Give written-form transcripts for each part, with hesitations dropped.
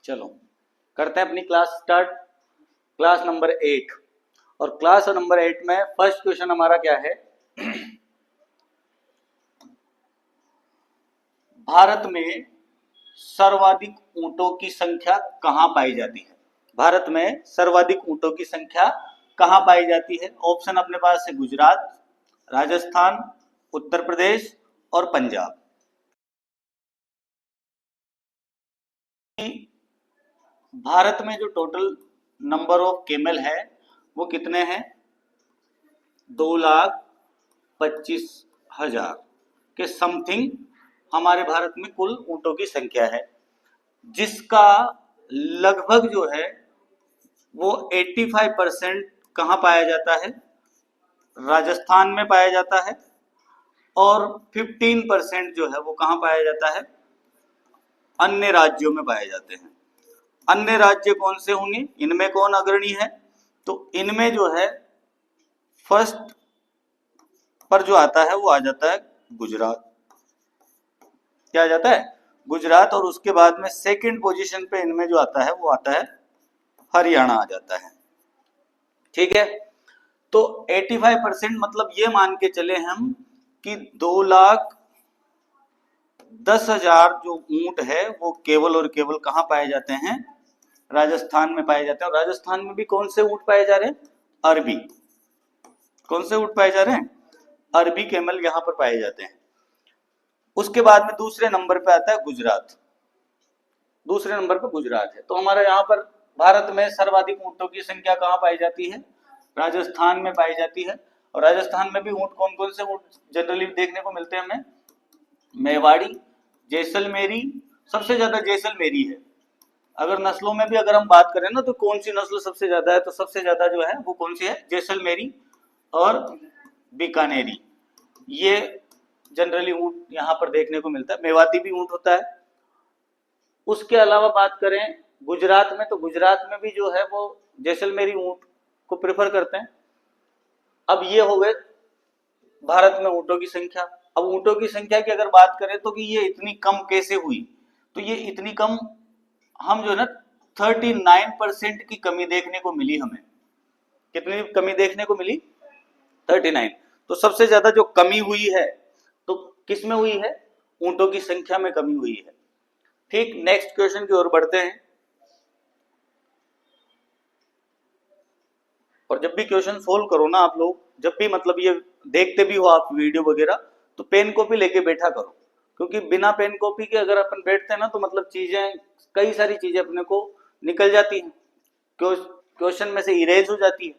चलो करते हैं अपनी क्लास स्टार्ट। क्लास नंबर 8 और क्लास नंबर 8 में फर्स्ट क्वेश्चन हमारा क्या है? भारत में सर्वाधिक ऊंटों की संख्या कहां पाई जाती है? भारत में सर्वाधिक ऊंटों की संख्या कहां पाई जाती है? ऑप्शन अपने पास है गुजरात, राजस्थान, उत्तर प्रदेश और पंजाब। भारत में जो टोटल नंबर ऑफ केमल है वो कितने हैं? 2,25,000 के समथिंग हमारे भारत में कुल ऊंटों की संख्या है, जिसका लगभग जो है वो 85% कहाँ पाया जाता है? राजस्थान में पाया जाता है, और 15% जो है वो कहाँ पाया जाता है? अन्य राज्यों में पाए जाते हैं। अन्य राज्य कौन से होंगे? इनमें कौन अग्रणी है? तो इनमें जो है फर्स्ट पर जो आता है वो आ जाता है गुजरात। क्या आ जाता है? गुजरात। और उसके बाद में सेकंड पोजीशन पे इनमें जो आता है वो आता है हरियाणा आ जाता है। ठीक है, तो 85% मतलब ये मान के चले हम कि 2,10,000 जो ऊंट है वो केवल और केवल कहाँ पाए जाते हैं? राजस्थान में पाए जाते हैं। और राजस्थान में भी कौन से ऊंट पाए जा रहे हैं? अरबी। कौन से ऊंट पाए जा रहे हैं? अरबी केमल यहाँ पर पाए जाते हैं। उसके बाद में दूसरे नंबर पे आता है गुजरात। दूसरे नंबर पे गुजरात है। तो हमारा यहाँ पर भारत में सर्वाधिक ऊंटों की संख्या कहाँ पाई जाती है? राजस्थान में पाई जाती है। और राजस्थान में भी ऊंट कौन कौन से ऊंट जनरली देखने को मिलते हैं हमें? मेवाड़ी, जैसलमेरी। सबसे ज्यादा जैसलमेरी है। अगर नस्लों में भी अगर हम बात करें ना तो कौन सी नस्ल सबसे ज्यादा है? तो सबसे ज्यादा जो है वो कौन सी है? जैसलमेरी और बीकानेरी। ये जनरली ऊंट यहाँ पर देखने को मिलता है। मेवाती भी ऊंट होता है। उसके अलावा बात करें गुजरात में, तो गुजरात में भी जो है वो जैसलमेरी ऊंट को प्रेफर करते हैं। अब ये हो गए भारत में ऊंटों की संख्या। अब ऊंटों की संख्या की अगर बात करें तो कि ये इतनी कम कैसे हुई? तो ये इतनी कम हम जो है ना 39% की कमी देखने को मिली हमें। कितनी कमी देखने को मिली? 39। तो सबसे ज्यादा जो कमी हुई है तो किस में हुई है? ऊंटों की संख्या में कमी हुई है। ठीक, नेक्स्ट क्वेश्चन की ओर बढ़ते हैं। और जब भी क्वेश्चन सोल्व करो ना आप लोग, जब भी मतलब ये देखते भी हो आप वीडियो वगैरह, तो पेन कॉपी लेके बैठा करो। क्योंकि बिना पेन कॉपी के अगर अपन बैठते हैं ना तो मतलब चीजें, कई सारी चीजें अपने को निकल जाती हैं, क्वेश्चन में से इरेज हो जाती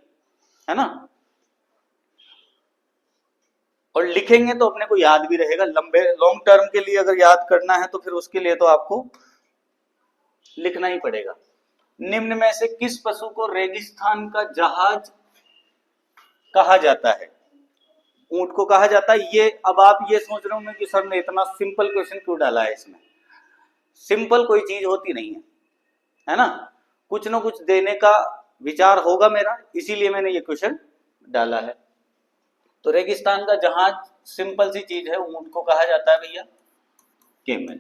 है ना। और लिखेंगे तो अपने को याद भी रहेगा। लंबे लॉन्ग टर्म के लिए अगर याद करना है तो फिर उसके लिए तो आपको लिखना ही पड़ेगा। निम्न में से किस पशु को रेगिस्तान का जहाज कहा जाता है? ऊंट को कहा जाता है। ये अब आप ये सोच रहे होंगे कि सर ने इतना सिंपल क्वेश्चन क्यों डाला है इसमें? सिंपल कोई चीज होती नहीं है ना। कुछ ना कुछ देने का विचार होगा मेरा, इसीलिए मैंने ये क्वेश्चन डाला है। तो रेगिस्तान का जहाज सिंपल सी चीज है, ऊंट को कहा जाता है भैया केमल।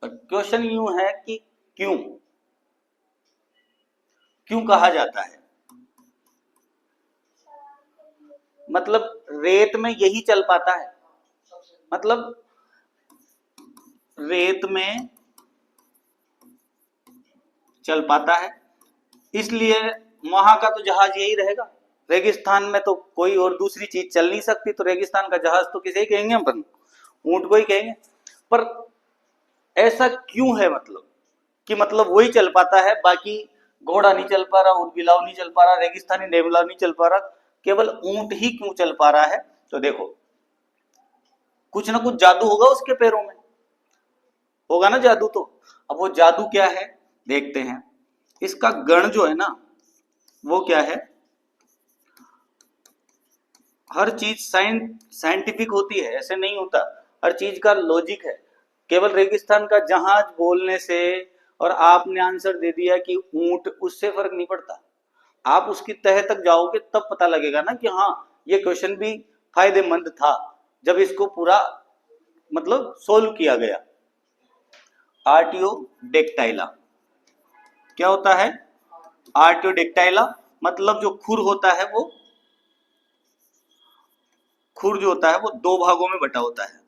क्वेश्चन यूं है कि क्यों क्यों कहा जाता है? मतलब रेत में यही चल पाता है। मतलब रेत में चल पाता है, इसलिए वहां का तो जहाज यही रहेगा। रेगिस्तान में तो कोई और दूसरी चीज चल नहीं सकती, तो रेगिस्तान का जहाज तो किसे ही कहेंगे हम? ऊंट को ही कहेंगे। पर ऐसा क्यों है? मतलब कि मतलब वही चल पाता है, बाकी घोड़ा नहीं चल पा रहा, ऊँटबिलाव नहीं चल पा रहा, रेगिस्तानी नेवला नहीं चल पा रहा, केवल ऊंट ही क्यों चल पा रहा है? तो देखो, कुछ ना कुछ जादू होगा उसके पैरों में, होगा ना जादू। तो अब वो जादू क्या है देखते हैं। इसका गण जो है ना वो क्या है? हर चीज साइंटिफिक होती है, ऐसे नहीं होता। हर चीज का लॉजिक है। केवल रेगिस्तान का जहाज बोलने से और आपने आंसर दे दिया कि ऊंट, उससे फर्क नहीं पड़ता। आप उसकी तह तक जाओगे तब पता लगेगा ना कि हाँ ये क्वेश्चन भी फायदेमंद था, जब इसको पूरा मतलब सोल्व किया गया। आर्टियोडेक्टाइला। क्या होता है? आर्टियोडेक्टाइला मतलब जो खुर होता है वो, खुर जो होता है वो दो भागों में बटा होता है,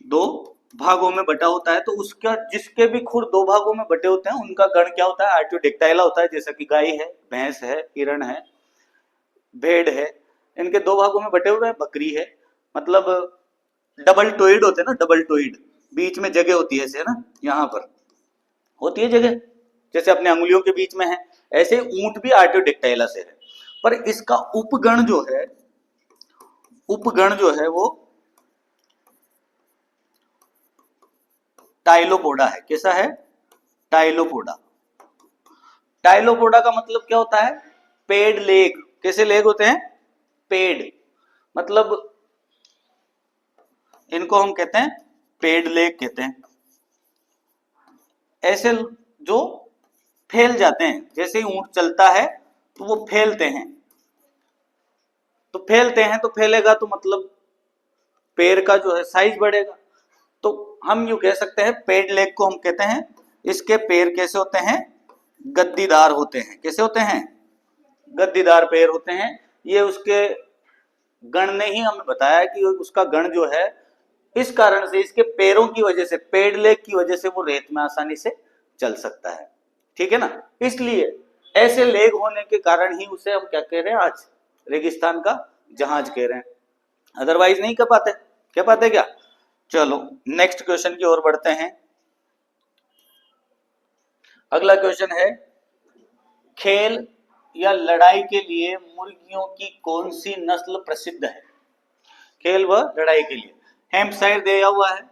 दो भागों में बटा होता है। तो उसका जिसके भी खुर दो भागों में बटे होते हैं उनका गण क्या होता है? आर्टियोडेक्टाइला होता है। जैसा कि गाय है, भैंस है, हिरण है, भेड़ है, इनके दो भागों में बटे हुए हैं। बकरी है, मतलब डबल टोइड होते हैं ना, डबल टोइड, बीच में जगह होती है ऐसे, है ना, यहाँ पर होती है जगह, जैसे अपने अंगुलियों के बीच में है, ऐसे ऊंट भी आर्टियोडेक्टाइला से है। पर इसका उपगण जो है, उपगण जो है वो टाइलोपोडा है। कैसा है? टाइलोपोडा। टाइलोपोडा का मतलब क्या होता है? Paid leg. कैसे लेग होते हैं? पेड, मतलब इनको हम कहते हैं पेड लेग कहते हैं। ऐसे जो फैल जाते हैं, जैसे ही ऊंट चलता है तो वो फैलते हैं, तो फैलते हैं तो फैलेगा तो मतलब पैर का जो है साइज बढ़ेगा। तो हम यूं कह सकते हैं पेड लेग को हम कहते हैं, इसके पैर कैसे होते हैं? गद्दीदार होते हैं। कैसे होते हैं? गद्दीदार पैर होते हैं। ये उसके गण ने ही हमें बताया कि उसका गण जो है, इस कारण से, इसके पैरों की वजह से, पेड लेग की वजह से वो रेत में आसानी से चल सकता है। ठीक है ना? इसलिए ऐसे लेग होने के कारण ही उसे हम क्या कह रहे हैं आज? रेगिस्तान का जहाज कह रहे हैं, अदरवाइज नहीं कह पाते। कह पाते क्या? चलो नेक्स्ट क्वेश्चन की ओर बढ़ते हैं। अगला क्वेश्चन है, खेल या लड़ाई के लिए मुर्गियों की कौन सी नस्ल प्रसिद्ध है? खेल व लड़ाई के लिए हैम्पशायर दिया हुआ है,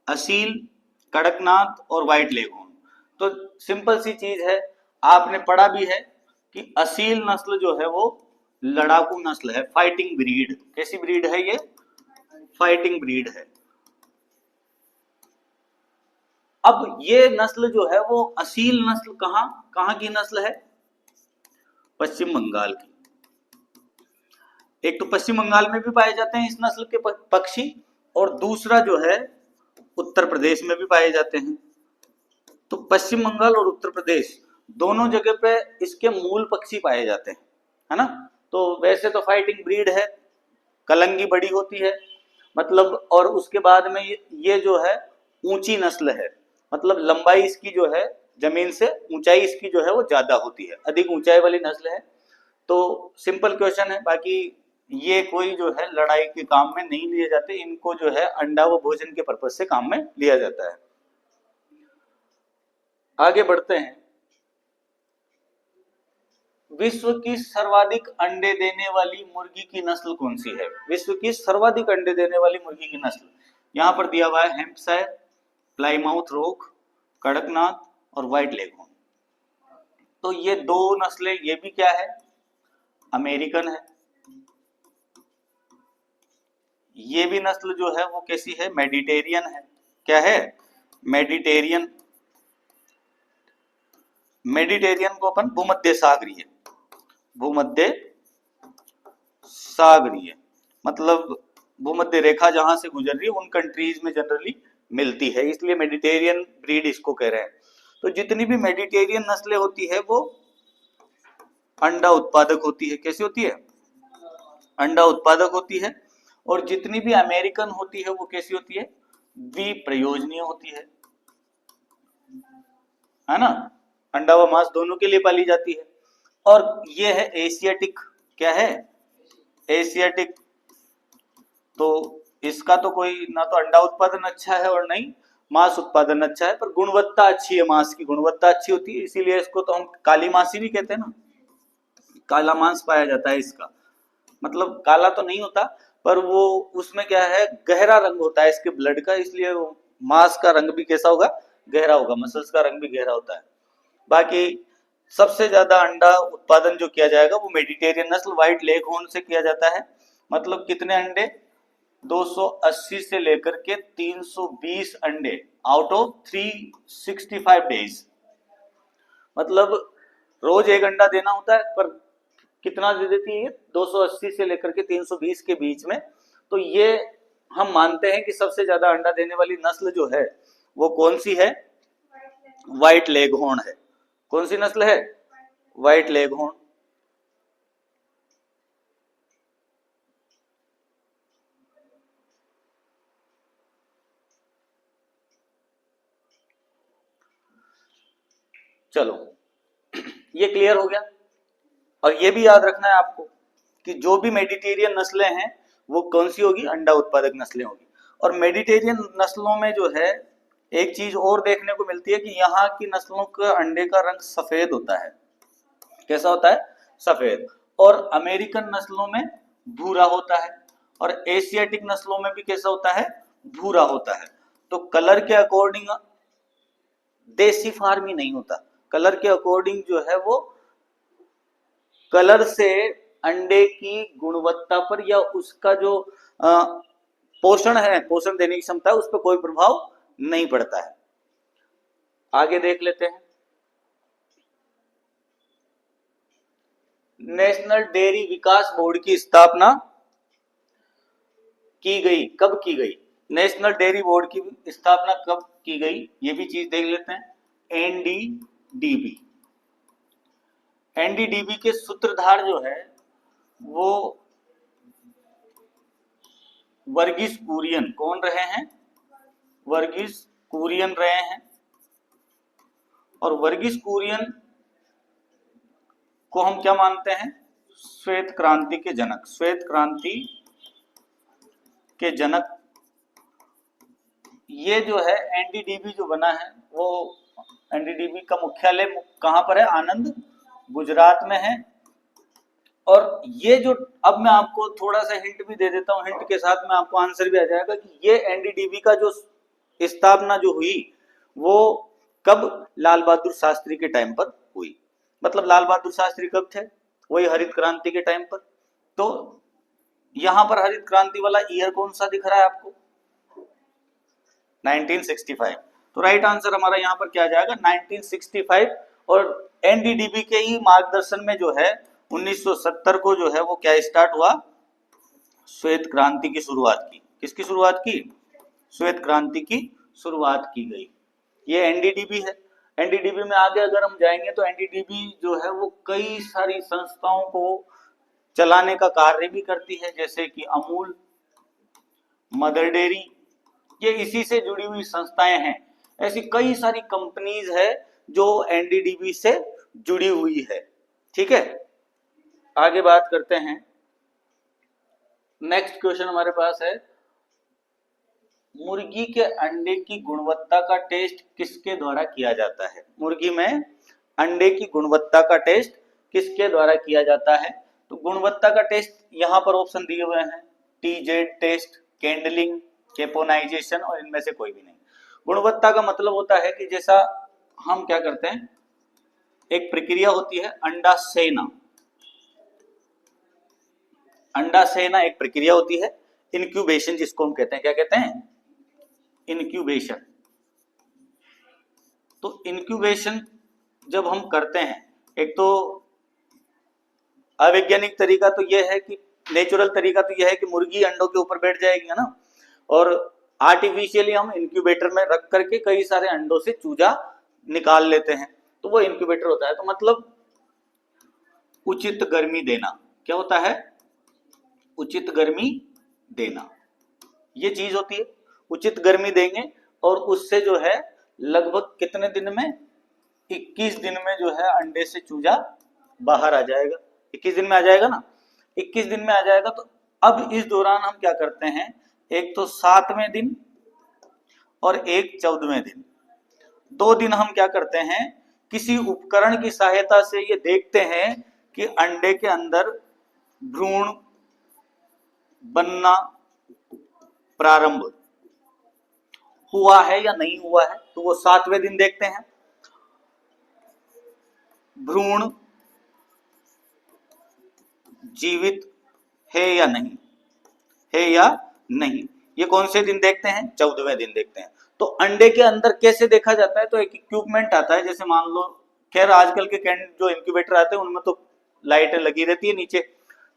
असील, कड़कनाथ और व्हाइट लेगहॉर्न। तो सिंपल सी चीज है, आपने पढ़ा भी है कि असील नस्ल जो है वो लड़ाकू नस्ल है, फाइटिंग ब्रीड। कैसी ब्रीड है ये? फाइटिंग ब्रीड है। अब ये नस्ल जो है वो असील नस्ल कहां की नस्ल है? पश्चिम बंगाल की। एक तो पश्चिम बंगाल में भी पाए जाते हैं इस नस्ल के पक्षी, और दूसरा जो है उत्तर प्रदेश में भी पाए जाते हैं। तो पश्चिम बंगाल और उत्तर प्रदेश दोनों जगह पे इसके मूल पक्षी पाए जाते हैं, है ना। तो वैसे तो फाइटिंग ब्रीड है, कलंगी बड़ी होती है, मतलब, और उसके बाद में ये जो है ऊंची नस्ल है, मतलब लंबाई इसकी जो है जमीन से ऊंचाई इसकी जो है वो ज्यादा होती है, अधिक ऊंचाई वाली नस्ल है। तो सिंपल क्वेश्चन है। बाकी ये कोई जो है लड़ाई के काम में नहीं लिए जाते, इनको जो है अंडा व भोजन के पर्पज से काम में लिया जाता है। आगे बढ़ते हैं। विश्व की सर्वाधिक अंडे देने वाली मुर्गी की नस्ल कौन सी है? विश्व की सर्वाधिक अंडे देने वाली मुर्गी की नस्ल यहां पर दिया हुआ है, हैम्पशायर, प्लाईमाउथ रॉक, कड़कनाथ और व्हाइट लेगहॉर्न। तो ये दो नस्लें, ये भी क्या है? अमेरिकन है। ये भी नस्ल जो है वो कैसी है? मेडिटेरियन है। क्या है? मेडिटेरियन। मेडिटेरियन को अपन भूमध्य सागरीय, भूमध्य सागरीय मतलब भूमध्य रेखा जहां से गुजर रही है उन कंट्रीज में जनरली मिलती है, इसलिए मेडिटेरियन ब्रीड इसको कह रहे हैं। तो जितनी भी मेडिटेरियन नस्लें होती है वो अंडा उत्पादक होती है। कैसी होती है? अंडा उत्पादक होती है। और जितनी भी अमेरिकन होती है वो कैसी होती है? द्विप्रयोजनीय होती है ना। अंडा व मांस दोनों के लिए पाली जाती है। और ये है एशियाटिक। क्या है? एशियाटिक। तो इसका तो कोई ना तो अंडा उत्पादन अच्छा है और नहीं मांस उत्पादन अच्छा है, पर गुणवत्ता अच्छी है, मांस की गुणवत्ता अच्छी होती है, इसीलिए इसको तो हम काली मांसी भी कहते हैं ना। काला मांस पाया जाता है इसका, मतलब काला तो नहीं होता, पर वो उसमें क्या है, गहरा रंग होता है इसके ब्लड का, इसलिए मांस का रंग भी कैसा होगा? गहरा होगा, मसल्स का रंग भी गहरा होता है। बाकी सबसे ज्यादा अंडा उत्पादन जो किया जाएगा वो मेडिटेरियन नस्ल व्हाइट लेगहॉर्न से किया जाता है। मतलब कितने अंडे? 280 से लेकर के 320 अंडे आउट ऑफ 365 डेज। मतलब रोज एक अंडा देना होता है, पर कितना दे देती है? 280 से लेकर के 320 के बीच में। तो ये हम मानते हैं कि सबसे ज्यादा अंडा देने वाली नस्ल जो है वो कौन सी है? व्हाइट लेगहॉर्न है। कौन सी नस्ल है? White leghorn. चलो, ये क्लियर हो गया। और ये भी याद रखना है आपको कि जो भी मेडिटेरियन नस्लें हैं वो कौन सी होगी? अंडा उत्पादक नस्लें होगी। और मेडिटेरियन नस्लों में जो है एक चीज और देखने को मिलती है कि यहाँ की नस्लों का अंडे का रंग सफेद होता है। कैसा होता है? सफेद। और अमेरिकन नस्लों में भूरा होता है, और एशियाटिक नस्लों में भी कैसा होता है? भूरा होता है। तो कलर के अकॉर्डिंग देसी फार्मी नहीं होता, कलर के अकॉर्डिंग जो है वो कलर से अंडे की गुणवत्ता पर या उसका जो पोषण है, पोषण देने की क्षमता है, उस पर कोई प्रभाव नहीं पड़ता है। आगे देख लेते हैं। नेशनल डेयरी विकास बोर्ड की स्थापना की गई, कब की गई? नेशनल डेयरी बोर्ड की स्थापना कब की गई, ये भी चीज देख लेते हैं। एनडीडीबी। एनडीडीबी के सूत्रधार जो है वो वर्गीस कुरियन। कौन रहे हैं? वर्गीस कुरियन रहे हैं। और वर्गीस कुरियन को हम क्या मानते हैं? श्वेत क्रांति के जनक। श्वेत क्रांति के जनक। ये जो है एनडीडीबी जो बना है वो एनडीडीबी का मुख्यालय कहां पर है? आनंद, गुजरात में है। और ये जो, अब मैं आपको थोड़ा सा हिंट भी दे देता हूं, हिंट के साथ में आपको आंसर भी आ जाएगा कि ये एनडीडीबी का जो स्थापना जो हुई वो कब? लाल बहादुर शास्त्री के टाइम पर हुई। मतलब लाल बहादुर शास्त्री कब थे? वही हरित क्रांति के टाइम पर। तो यहां पर हरित क्रांति वाला ईयर कौन सा दिख रहा है आपको? 1965। तो राइट आंसर हमारा यहां पर क्या आ जाएगा? 1965। और एनडीडीबी के ही मार्गदर्शन में जो है 1970 को जो है वो क्या स्टार्ट हुआ? श्वेत क्रांति की शुरुआत की। किसकी शुरुआत की? श्वेत क्रांति की शुरुआत की गई। ये एनडीडीबी है। एनडीडीबी में आगे अगर हम जाएंगे तो एनडीडीबी जो है वो कई सारी संस्थाओं को चलाने का कार्य भी करती है, जैसे कि अमूल, मदर डेयरी, ये इसी से जुड़ी हुई संस्थाएं हैं। ऐसी कई सारी कंपनीज है जो एनडीडीबी से जुड़ी हुई है। ठीक है, आगे बात करते हैं। नेक्स्ट क्वेश्चन हमारे पास है, मुर्गी के अंडे की गुणवत्ता का टेस्ट किसके द्वारा किया जाता है? मुर्गी में अंडे की गुणवत्ता का टेस्ट किसके द्वारा किया जाता है? तो गुणवत्ता का टेस्ट यहाँ पर ऑप्शन दिए हुए हैं, टीजेड टेस्ट, कैंडलिंग, केपोनाइजेशन, और इनमें से कोई भी नहीं। गुणवत्ता का मतलब होता है कि जैसा हम क्या करते हैं, एक प्रक्रिया होती है अंडा सेना। अंडा सेना एक प्रक्रिया होती है, इनक्यूबेशन जिसको हम कहते हैं। क्या कहते हैं? इनक्यूबेशन। तो इनक्यूबेशन जब हम करते हैं, एक तो अवैज्ञानिक तरीका तो यह है कि, नेचुरल तरीका तो यह है कि मुर्गी अंडों के ऊपर बैठ जाएगी, है ना, और आर्टिफिशियली हम इंक्यूबेटर में रख करके कई सारे अंडों से चूजा निकाल लेते हैं, तो वो इंक्यूबेटर होता है। तो मतलब उचित गर्मी देना। क्या होता है? उचित गर्मी देना, ये चीज होती है। उचित गर्मी देंगे और उससे जो है लगभग कितने दिन में? 21 दिन में जो है अंडे से चूजा बाहर आ जाएगा। 21 दिन में आ जाएगा ना, 21 दिन में आ जाएगा। तो अब इस दौरान हम क्या करते हैं, एक तो 7वें दिन और एक 14वें दिन, 2 दिन हम क्या करते हैं, किसी उपकरण की सहायता से ये देखते हैं कि अंडे के अंदर भ्रूण बनना प्रारंभ हुआ है या नहीं हुआ है। तो वो 7वें दिन देखते हैं, भ्रूण जीवित है या नहीं, है या नहीं। ये कौन से दिन देखते हैं? 14वें दिन देखते हैं। तो अंडे के अंदर कैसे देखा जाता है? तो एक इक्विपमेंट आता है, जैसे मान लो, खैर आजकल के जो इंक्यूबेटर आते हैं उनमें तो लाइट लगी रहती है नीचे।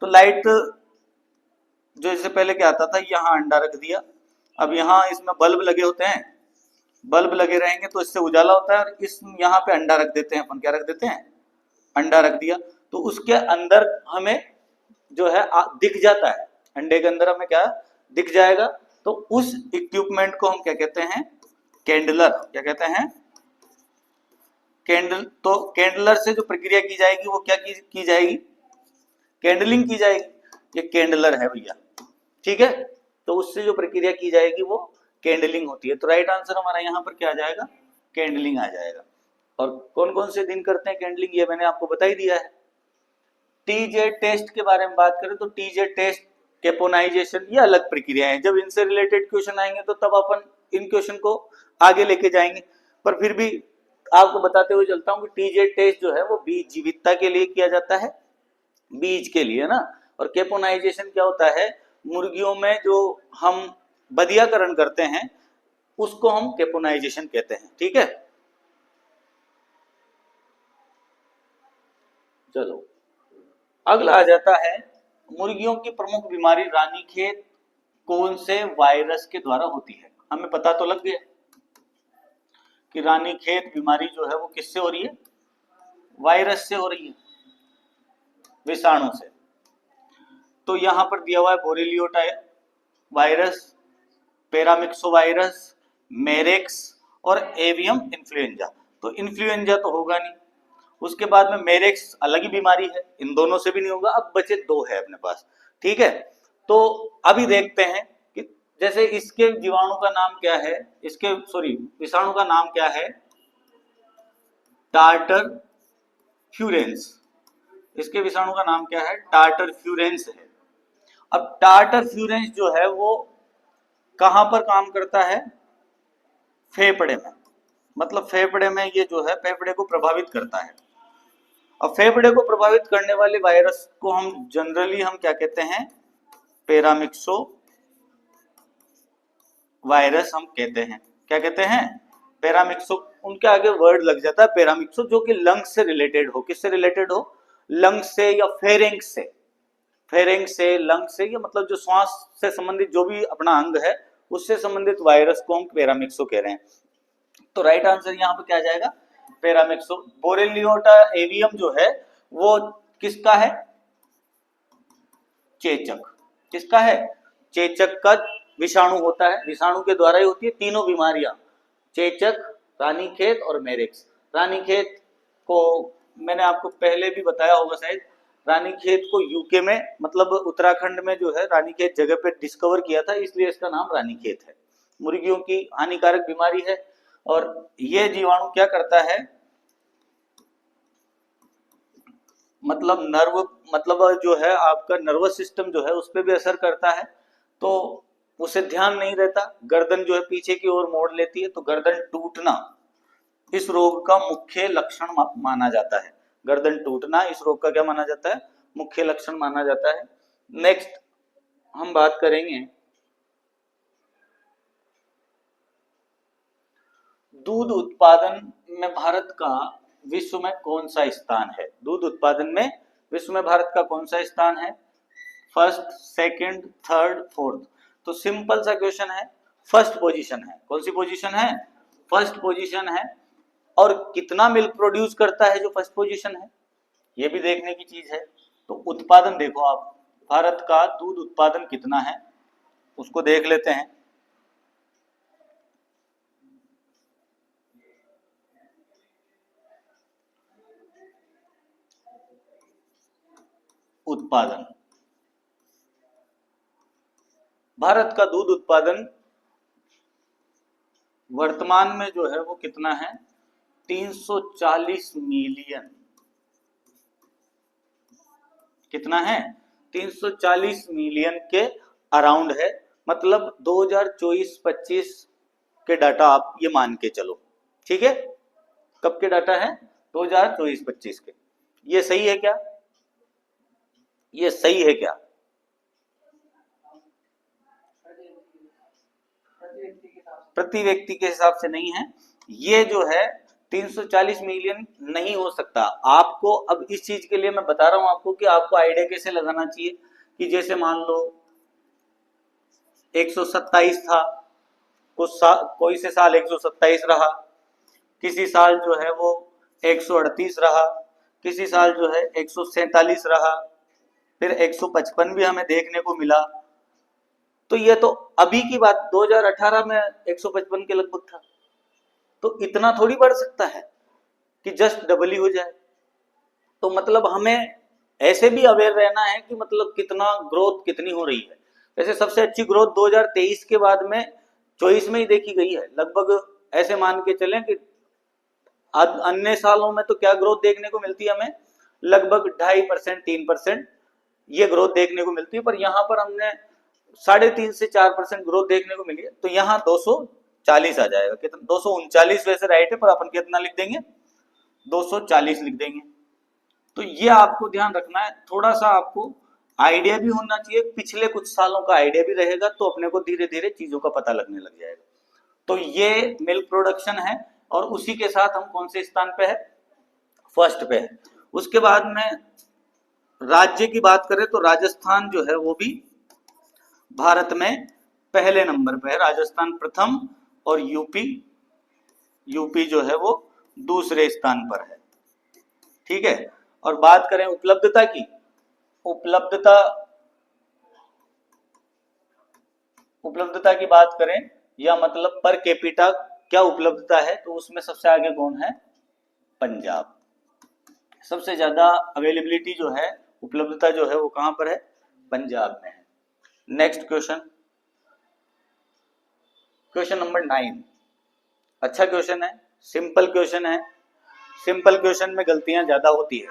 तो लाइट जो इससे पहले क्या आता था, यहाँ अंडा रख दिया, अब यहाँ इसमें बल्ब लगे होते हैं, बल्ब लगे रहेंगे तो इससे उजाला होता है, और इस यहाँ पे अंडा रख देते हैं अपन, क्या रख देते हैं, अंडा रख दिया, तो उसके अंदर हमें जो है दिख जाता है, अंडे के अंदर हमें क्या दिख जाएगा, तो उस इक्विपमेंट को हम क्या कहते हैं, कैंडलर, क्या कहते हैं, कैंडल। तो कैंडलर से जो प्रक्रिया की जाएगी वो क्या की जाएगी, कैंडलिंग की जाएगी, ये कैंडलर है भैया, ठीक है, तो उससे जो प्रक्रिया की जाएगी वो कैंडलिंग होती है। तो राइट आंसर हमारा यहाँ पर क्या आ जाएगा, कैंडलिंग आ जाएगा। और कौन कौन से दिन करते हैं कैंडलिंग, ये मैंने आपको बता ही दिया है। टीजेड टेस्ट के बारे में बात करें तो टीजेड टेस्ट, कैपोनाइजेशन, ये अलग प्रक्रिया है, जब इनसे रिलेटेड क्वेश्चन आएंगे तो तब अपन इन क्वेश्चन को आगे लेके जाएंगे, पर फिर भी आपको बताते हुए चलता हूं कि टीजेड टेस्ट जो है वो बीज जीवितता के लिए किया जाता है, बीज के लिए ना। और कैपोनाइजेशन क्या होता है, मुर्गियों में जो हम बदियाकरण करते हैं उसको हम कैपोनाइजेशन कहते हैं, ठीक है। चलो अगला आ जाता है, मुर्गियों की प्रमुख बीमारी रानीखेत कौन से वायरस के द्वारा होती है। हमें पता तो लग गया कि रानीखेत बीमारी जो है वो किससे हो रही है, वायरस से हो रही है, विषाणु से। तो यहां पर दिया हुआ है बोरेलियो वायरस, पैरामिक्सो वायरस, मेरेक्स और एवियम इन्फ्लुएंजा। तो इन्फ्लुएंजा तो होगा नहीं, उसके बाद में मेरेक्स अलग ही बीमारी है, इन दोनों से भी नहीं होगा। अब बचे दो है अपने पास, ठीक है। तो अभी देखते हैं कि जैसे इसके जीवाणु का नाम क्या है, इसके सॉरी विषाणु का नाम क्या है, टार्टर फ्यूरेंस, इसके विषाणु का नाम क्या है, टार्टर फ्यूरेंस है। अब टार्टर फ्यूरेंस जो है वो कहां पर काम करता है, फेफड़े में, मतलब फेफड़े में ये जो है फेफड़े को प्रभावित करता है। अब फेफड़े को प्रभावित करने वाले वायरस को हम जनरली हम क्या कहते हैं, पैरामिक्सो वायरस हम कहते हैं, क्या कहते हैं, पैरामिक्सो, उनके आगे वर्ड लग जाता है पैरामिक्सो, जो कि लंग्स से रिलेटेड हो, किससे रिलेटेड हो, लंग्स से या फेरेंक्स से, फेरेंक्स से, लंग से, या मतलब जो श्वास से संबंधित जो भी अपना अंग है उससे संबंधित वायरस को हम पैरामिक्सो कह रहे हैं। तो राइट आंसर यहाँ पे क्या जाएगा, पैरामिक्सो। बोरेलियोटा एवियम जो है वो किसका है, चेचक, किसका है, चेचक का विषाणु होता है, विषाणु के द्वारा ही होती है तीनों बीमारियां, चेचक, रानीखेत और मेरेक्स। रानीखेत को मैंने आपको पहले भी बताया होगा शायद, रानीखेत को यूके में मतलब उत्तराखंड में जो है रानीखेत जगह पे डिस्कवर किया था, इसलिए इसका नाम रानीखेत है। मुर्गियों की हानिकारक बीमारी है, और ये जीवाणु क्या करता है, मतलब नर्व, मतलब जो है आपका नर्वस सिस्टम जो है उस पर भी असर करता है, तो उसे ध्यान नहीं रहता, गर्दन जो है पीछे की ओर मोड़ लेती है, तो गर्दन टूटना इस रोग का मुख्य लक्षण माना जाता है। गर्दन टूटना इस रोग का क्या माना जाता है, मुख्य लक्षण माना जाता है। नेक्स्ट हम बात करेंगे दूध उत्पादन में भारत का विश्व में कौन सा स्थान है, दूध उत्पादन में विश्व में भारत का कौन सा स्थान है, फर्स्ट, सेकंड, थर्ड, फोर्थ। तो सिंपल सा क्वेश्चन है, फर्स्ट पोजीशन है। कौन सी पोजीशन है, फर्स्ट पोजीशन है। और कितना मिल्क प्रोड्यूस करता है जो फर्स्ट पोजीशन है, ये भी देखने की चीज है। तो उत्पादन देखो आप, भारत का दूध उत्पादन कितना है उसको देख लेते हैं। उत्पादन, भारत का दूध उत्पादन वर्तमान में जो है वो कितना है, 340 मिलियन, कितना है, 340 मिलियन के अराउंड है, मतलब 2024-25 के डाटा आप ये मान के चलो, ठीक है। कब के डाटा है, 2024-25 के। ये सही है क्या, ये सही है क्या, प्रति व्यक्ति के हिसाब से नहीं है, ये जो है 340 मिलियन नहीं हो सकता। आपको अब इस चीज के लिए मैं बता रहा हूं आपको कि आपको आइडिया कैसे लगाना चाहिए, कि जैसे मान लो 127 था, कोई से साल 127 रहा, किसी साल जो है वो 138 रहा, किसी साल जो है 147 रहा, फिर 155 भी हमें देखने को मिला। तो ये तो अभी की बात, 2018 में 155 के लगभग था। तो इतना थोड़ी बढ़ सकता है कि जस्ट डबल ही हो जाए। तो मतलब हमें ऐसे भी अवेयर रहना है कि मतलब कितना ग्रोथ कितनी हो रही है। वैसे सबसे अच्छी ग्रोथ 2023 के बाद में 24 में ही देखी गई है लगभग। ऐसे मान के चलें कि अन्य सालों में तो क्या ग्रोथ देखने को मिलती है हमें, लगभग 2.5% 3% ये ग्रोथ देखने को मिलती है, पर यहाँ पर हमने 3.5 से 4% ग्रोथ देखने को मिली है। तो यहाँ 240 आ जाएगा, कितना 239 वैसे राइट है, पर अपन कितना लिख देंगे 240 लिख देंगे। तो ये आपको ध्यान रखना है, थोड़ा सा आपको आइडिया भी होना चाहिए, पिछले कुछ सालों का आइडिया भी रहेगा तो अपने को धीरे धीरे चीजों का पता लगने लग जाएगा। तो ये मिल्क प्रोडक्शन है और उसी के साथ हम कौन से स्थान पे है, फर्स्ट पे है। उसके बाद में राज्य की बात करें तो राजस्थान जो है वो भी भारत में पहले नंबर पे है, राजस्थान प्रथम और यूपी जो है वो दूसरे स्थान पर है। ठीक है। और बात करें उपलब्धता की, उपलब्धता की बात करें या मतलब पर कैपिटा क्या उपलब्धता है, तो उसमें सबसे आगे कौन है, पंजाब। सबसे ज्यादा अवेलेबिलिटी जो है, उपलब्धता जो है वो कहां पर है, पंजाब में है। Next question, question number 9। अच्छा क्वेश्चन है, सिंपल क्वेश्चन है। सिंपल क्वेश्चन में गलतियां ज्यादा होती है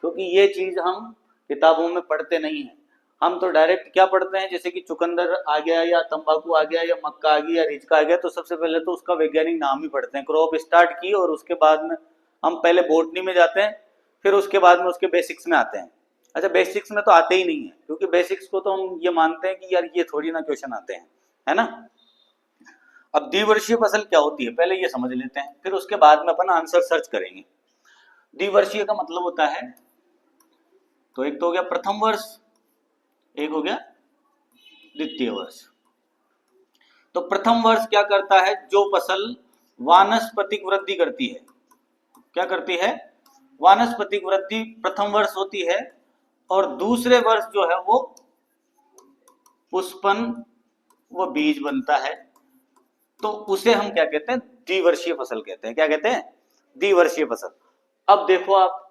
क्योंकि ये चीज हम किताबों में पढ़ते नहीं है। हम तो डायरेक्ट क्या पढ़ते हैं, जैसे कि चुकंदर आ गया या तंबाकू आ गया या मक्का आ गई या रिचका आ गया, तो सबसे पहले तो उसका वैज्ञानिक नाम ही पढ़ते हैं, क्रॉप स्टार्ट की, और उसके बाद में हम पहले बोटनी में जाते हैं, फिर उसके बाद में उसके बेसिक्स में आते हैं। अच्छा, बेसिक्स में तो आते ही नहीं है क्योंकि बेसिक्स को तो हम ये मानते हैं कि यार ये थोड़ी ना क्वेश्चन आते हैं, है ना। अब द्विवर्षीय फसल क्या होती है पहले ये समझ लेते हैं, फिर उसके बाद में अपन आंसर सर्च करेंगे। द्विवर्षीय का मतलब होता है, तो एक तो हो गया प्रथम वर्ष, एक हो गया द्वितीय वर्ष। तो प्रथम वर्ष क्या करता है, जो फसल वानस्पतिक वृद्धि करती है, क्या करती है, वानस्पतिक वृद्धि प्रथम वर्ष होती है। और दूसरे वर्ष जो है वो पुष्पन वो बीज बनता है, तो उसे हम क्या कहते हैं, द्विवर्षीय फसल कहते हैं। क्या कहते हैं, द्विवर्षीय फसल। अब देखो आप,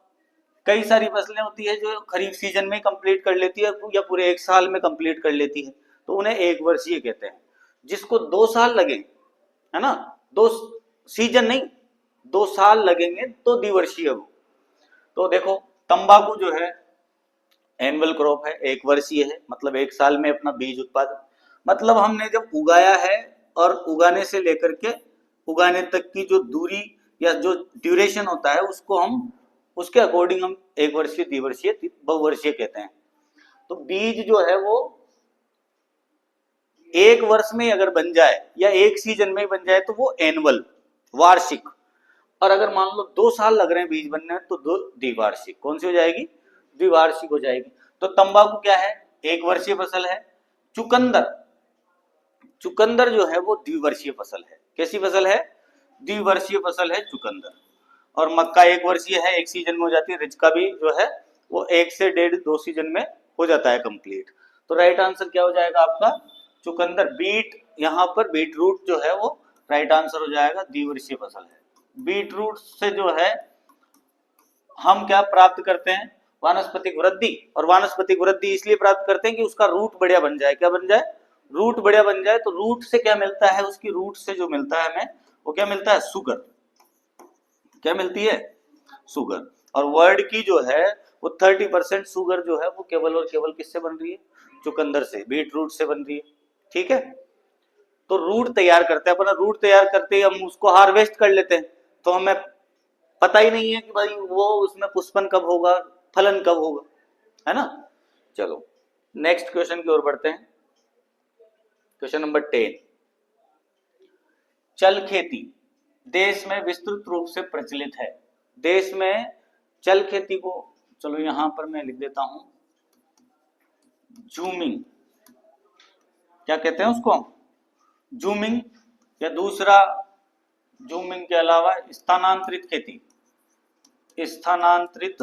कई सारी फसलें होती है जो खरीफ सीजन में कंप्लीट कर लेती है या पूरे एक साल में कंप्लीट कर लेती है, तो उन्हें एक वर्षीय कहते हैं। जिसको 2 साल लगे, है ना, 2 सीजन नहीं 2 साल लगेंगे तो द्विवर्षीय हो। तो देखो तंबाकू जो है एनुअल क्रॉप है, एक वर्षीय है, मतलब एक साल में अपना बीज उत्पादन, मतलब हमने जब उगाया है और उगाने से लेकर के उगाने तक की जो दूरी या जो ड्यूरेशन होता है उसको हम उसके अकॉर्डिंग हम एक वर्षीय, द्विवर्षीय, बहुवर्षीय कहते हैं। तो बीज जो है वो एक वर्ष में अगर बन जाए या एक सीजन में बन जाए तो वो एनुअल, वार्षिक। और अगर मान लो 2 साल लग रहे हैं बीज बनने में तो द्विवार्षिक। कौन सी हो जाएगी, द्विवार्षिक हो जाएगी। तो तंबाकू क्या है, एक वर्षीय फसल है। चुकंदर जो है वो द्विवर्षीय फसल है। कैसी फसल है, द्विवर्षीय फसल है चुकंदर। और मक्का एक वर्षीय है, एक सीजन में हो जाती है। रिचका भी जो है वो 1 से 1.5-2 सीजन में हो जाता है कंप्लीट। तो राइट आंसर क्या हो जाएगा आपका, चुकंदर। बीट, यहाँ पर बीट रूट जो है वो राइट आंसर हो जाएगा, द्विवर्षीय फसल है। बीट रूट से जो है हम क्या प्राप्त करते हैं, वानस्पतिक वृद्धि। और वानस्पतिक वृद्धि इसलिए प्राप्त करते हैं कि उसका रूट बढ़िया बन जाए। क्या बन जाए, रूट बढ़िया बन जाए। तो रूट से क्या मिलता है, उसकी रूट से जो मिलता है हमें वो क्या मिलता है, शुगर। क्या मिलती है, शुगर। और वर्ल्ड की जो है वो 30% शुगर जो है वो केवल और केवल किससे बन रही है, चुकंदर से, बीट रूट से बन रही है। ठीक है। तो रूट तैयार करते हैं अपना, रूट तैयार करते ही हम उसको हार्वेस्ट कर लेते हैं, तो हमें पता ही नहीं है कि भाई वो उसमें पुष्पन कब होगा, फलन कब होगा, है ना। चलो नेक्स्ट क्वेश्चन की ओर बढ़ते हैं। Question number 10। चल खेती देश में विस्तृत रूप से प्रचलित है। देश में चल खेती को, चलो यहां पर मैं लिख देता हूं, जूमिंग। क्या कहते हैं उसको, जूमिंग या दूसरा जूमिंग के अलावा स्थानांतरित खेती, स्थानांतरित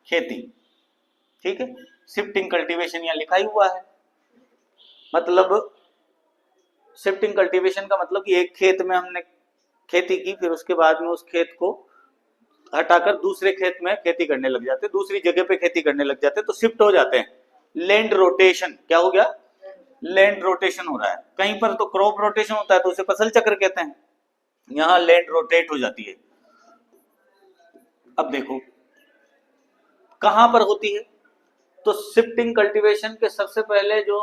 खेती, ठीक है। शिफ्टिंग कल्टीवेशन यहाँ लिखा ही हुआ है। मतलब शिफ्टिंग कल्टीवेशन का मतलब कि एक खेत में हमने खेती की, फिर उसके बाद में उस खेत को हटाकर दूसरे खेत में खेती करने लग जाते, दूसरी जगह पे खेती करने लग जाते, तो शिफ्ट हो जाते हैं। लैंड रोटेशन, क्या हो गया? लैंड रोटेशन हो रहा है। कहीं पर तो क्रॉप रोटेशन होता है तो उसे फसल चक्र कहते हैं, यहां लैंड रोटेट हो जाती है। अब देखो कहां पर होती है, तो शिफ्टिंग कल्टीवेशन के सबसे पहले जो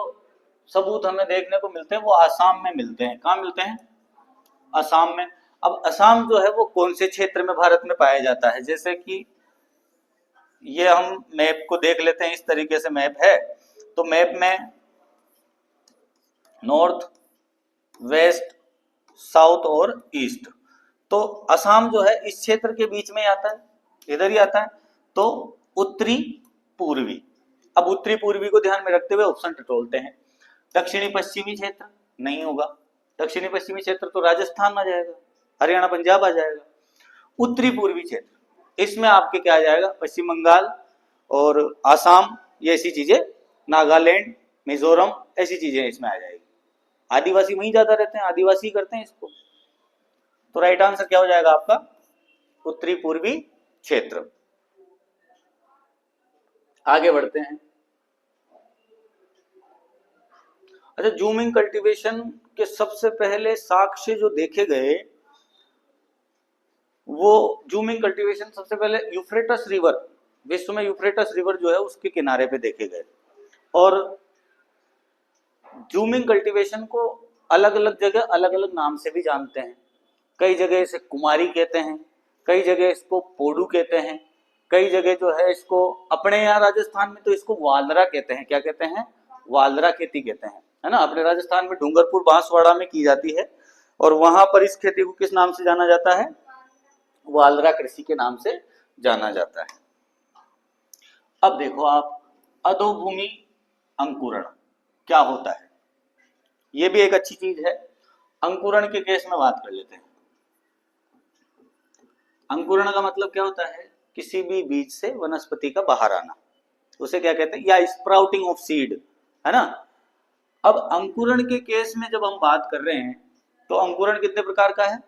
सबूत हमें देखने को मिलते हैं वो आसाम में मिलते हैं। कहां मिलते हैं? असम में। अब असम जो है वो कौन से क्षेत्र में भारत में पाया जाता है? जैसे कि ये हम मैप को देख लेते हैं, इस तरीके से मैप है, तो मैप में नॉर्थ, वेस्ट, साउथ और ईस्ट, तो असम जो है इस क्षेत्र के बीच में आता है, इधर ही आता है, तो उत्तरी पूर्वी। अब उत्तरी पूर्वी को ध्यान में रखते हुए ऑप्शन टटोलते हैं। दक्षिणी पश्चिमी क्षेत्र नहीं होगा, दक्षिणी पश्चिमी क्षेत्र तो राजस्थान आ जाएगा, हरियाणा पंजाब आ जाएगा। उत्तरी पूर्वी क्षेत्र, इसमें आपके क्या आ जाएगा? पश्चिम बंगाल और आसाम, ये ऐसी चीजें, नागालैंड, मिजोरम, ऐसी चीजें इसमें आ जाएगी। आदिवासी वहीं ज्यादा रहते हैं, आदिवासी करते हैं इसको। तो राइट आंसर क्या हो जाएगा आपका? उत्तरी पूर्वी क्षेत्र। आगे बढ़ते हैं। अच्छा, जूमिंग कल्टीवेशन के सबसे पहले साक्ष्य जो देखे गए, वो जूमिंग कल्टीवेशन सबसे पहले यूफ्रेटस रिवर, विश्व में यूफ्रेटस रिवर जो है उसके किनारे पे देखे गए। और जूमिंग कल्टीवेशन को अलग अलग जगह अलग अलग नाम से भी जानते हैं। कई जगह इसे कुमारी कहते हैं, कई जगह इसको पोडू कहते हैं, कई जगह जो है इसको, अपने यहाँ राजस्थान में तो इसको वालरा कहते हैं। क्या कहते हैं? वालरा खेती कहते हैं, है ना। अपने राजस्थान में डूंगरपुर बांसवाड़ा में की जाती है, और वहां पर इस खेती को किस नाम से जाना जाता है? वालरा कृषि के नाम से जाना जाता है। अब देखो आप, अधोभूमि अंकुरण क्या होता है, ये भी एक अच्छी चीज है। अंकुरण के केस में बात कर लेते हैं। अंकुरण का मतलब क्या होता है? किसी भी बीज से वनस्पति का बाहर आना, उसे क्या कहते हैं? या स्प्राउटिंग ऑफ सीड, है ना। अब अंकुरण के केस में जब हम बात कर रहे हैं, तो अंकुरण कितने प्रकार का है?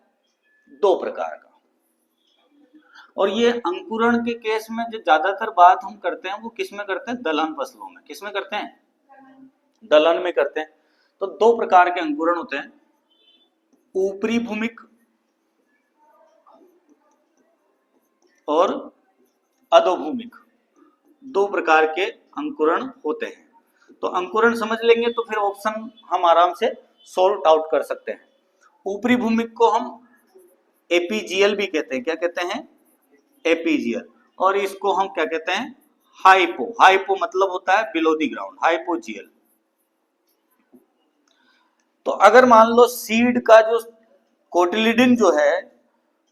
2 प्रकार का। और ये अंकुरण के केस में जो ज्यादातर बात हम करते हैं वो किस में करते हैं? दलहन फसलों में। किस में करते हैं? दलहन में करते हैं। तो 2 प्रकार के अंकुरण होते हैं, ऊपरी भूमिक और अधोभूमिक, 2 प्रकार के अंकुरण होते हैं। तो अंकुरण समझ लेंगे तो फिर ऑप्शन हम आराम से सॉल्व आउट कर सकते हैं। ऊपरी भूमिक को हम एपीजीएल भी कहते हैं। क्या कहते हैं? एपीजीएल। और इसको हम क्या कहते हैं? हाइपो। हाइपो मतलब होता है बिलो द ग्राउंड, हाइपोजीएल। तो अगर मान लो सीड का जो कोटिलिडन जो है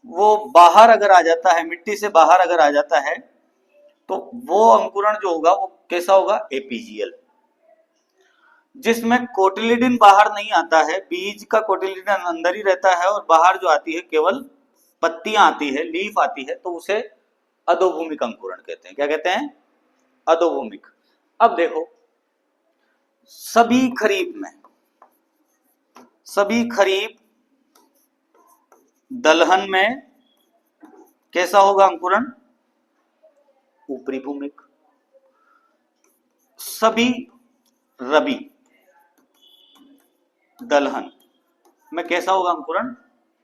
वो बाहर अगर आ जाता है, मिट्टी से बाहर अगर आ जाता है, तो वो अंकुरण जो होगा वो कैसा होगा? एपीजीएल। जिसमें कोटिलिडन बाहर नहीं आता है, बीज का कोटिलिडन अंदर ही रहता है और बाहर जो आती है केवल पत्तियां आती है, लीफ आती है, तो उसे अधोभूमिक अंकुरण कहते हैं। क्या कहते हैं? अधोभूमिक। अब देखो, सभी खरीफ दलहन में कैसा होगा अंकुरण? ऊपरी भूमिक। सभी रबी दलहन में कैसा होगा अंकुरण?